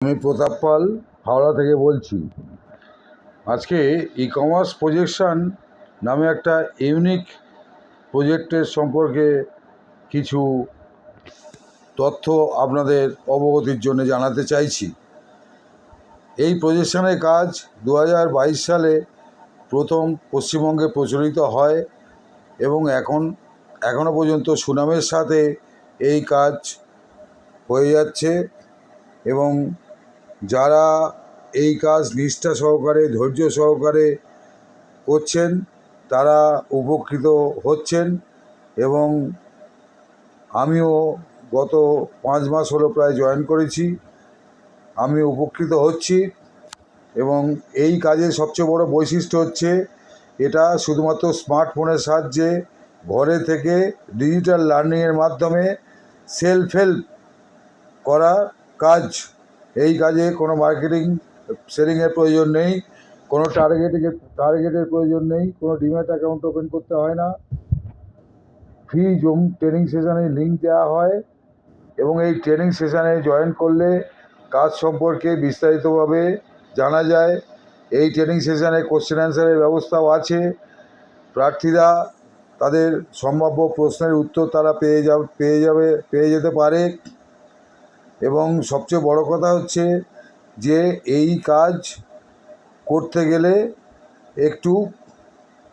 আমি প্রতাপ পাল হাওড়া থেকে বলছি। আজকে ই কমার্স প্রজেকশন নামে একটা ইউনিক প্রজেক্টের সম্পর্কে কিছু তথ্য আপনাদের অবগতির জন্য জানাতে চাইছি। এই প্রজেকশনের কাজ 2022 সালে প্রথম পশ্চিমবঙ্গে প্রচলিত হয় এবং এখনও পর্যন্ত সুনামের সাথে এই কাজ হয়ে যাচ্ছে এবং যারা এই কাজ নিষ্ঠা সহকারে ধৈর্য সহকারে করছেন তারা উপকৃত হচ্ছেন এবং আমিও গত 5 মাস হলো প্রায় জয়েন করেছি, আমি উপকৃত হচ্ছি। এবং এই কাজের সবচেয়ে বড় বৈশিষ্ট্য হচ্ছে এটা শুধুমাত্র স্মার্টফোনের সাহায্যে ঘরে থেকে ডিজিটাল লার্নিংয়ের মাধ্যমে সেলফ হেল্প করা কাজ। এই কাজে কোনো মার্কেটিং সেলিংয়ের প্রয়োজন নেই, কোনো টার্গেটের প্রয়োজন নেই, কোনো ডিম্যাট অ্যাকাউন্ট ওপেন করতে হয় না। ফ্রি জুম ট্রেনিং সেশনের লিঙ্ক দেওয়া হয় এবং এই ট্রেনিং সেশনে জয়েন করলে কাজ সম্পর্কে বিস্তারিতভাবে জানা যায়। এই ট্রেনিং সেশনে কোশ্চেন অ্যান্সারের ব্যবস্থাও আছে। প্রার্থীরা তাদের সম্ভাব্য প্রশ্নের উত্তর তারা পেয়ে যেতে পারে। এবং সবচেয়ে বড় কথা হচ্ছে যে এই কাজ করতে গেলে একটু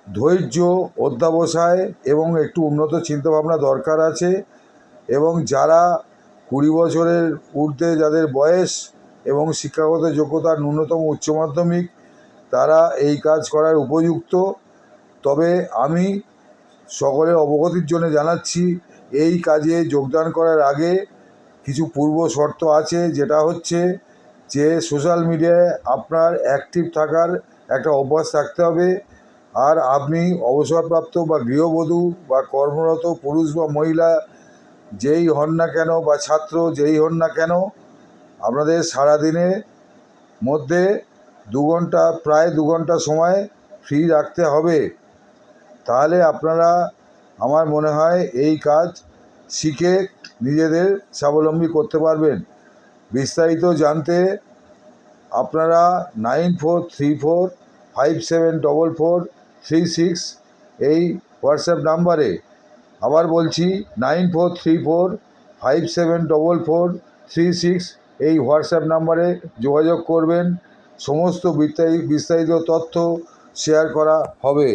ধৈর্য, অধ্যবসায় এবং একটু উন্নত চিন্তাভাবনা দরকার আছে। এবং যারা 20 বছরের ঊর্ধ্বে যাদের বয়স এবং শিক্ষাগত যোগ্যতা ন্যূনতম উচ্চ মাধ্যমিক, তারা এই কাজ করার উপযুক্ত। তবে আমি সকলের অবগতির জন্য জানাচ্ছি, এই কাজে যোগদান করার আগে কিছু পূর্ব শর্ত আছে, যেটা হচ্ছে যে সোশ্যাল মিডিয়ায় আপনার অ্যাক্টিভ থাকার একটা অভ্যাস থাকতে হবে। আর আপনি অবসরপ্রাপ্ত বা গৃহবধূ বা কর্মরত পুরুষ বা মহিলা যেই হন না কেন বা ছাত্র যেই হন না কেন, আপনাদের সারাদিনের মধ্যে প্রায় 2 ঘন্টা সময় ফ্রি রাখতে হবে। তাহলে আপনারা, আমার মনে হয়, এই কাজ শিখে নিজেদের স্বাবলম্বী করতে পারবেন। বিস্তারিত জানতে আপনারা 9434574436 এই হোয়াটসঅ্যাপ নাম্বারে, আবার বলছি 9434574436 এই হোয়াটসঅ্যাপ নাম্বারে যোগাযোগ করবেন। সমস্ত বিস্তারিত তথ্য শেয়ার করা হবে।